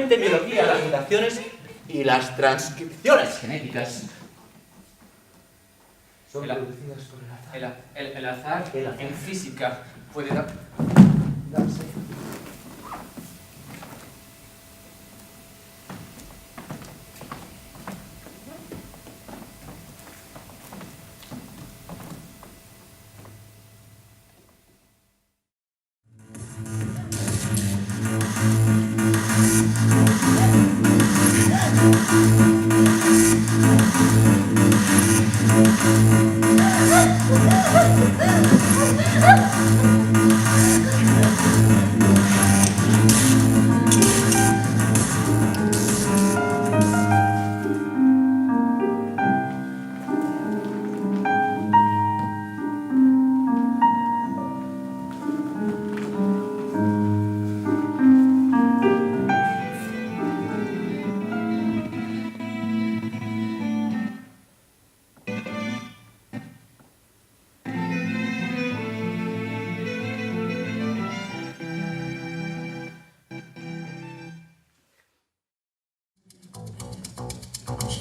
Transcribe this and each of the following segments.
especialmente en biología, las mutaciones y las transcripciones genéticas son producidas por el azar. El azar en física puede darse.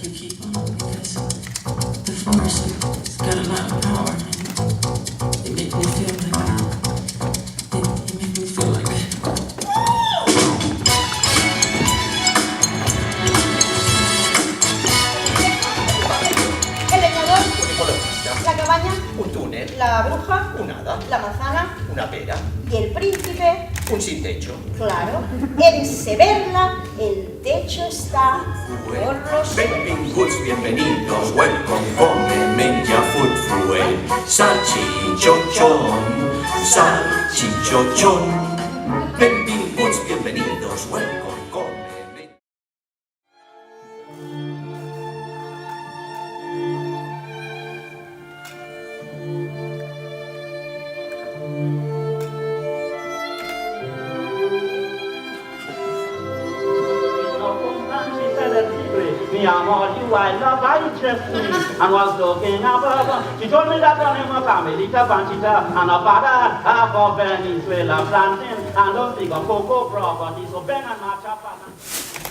You keep on because the force has got a lot of power. It makes me feel like El leñador, Un ecologista, la cabaña, un túnel, la bruja, un hada, la manzana una pera, y el príncipe, un sin techo. claro. En Severna el techo está por los suelos. Benvinguts, bienvenidos, welcome, come, menja, food, fruit, salchichochón, salchichochón. Benvinguts, bienvenidos, welcome, come, menja. Me, I'm all you, I love, I just me. And was looking up, she told me that one in my family, Panchita, and a father, half of Venezuela planting, and don't think of cocoa property, so Ben and my chapa.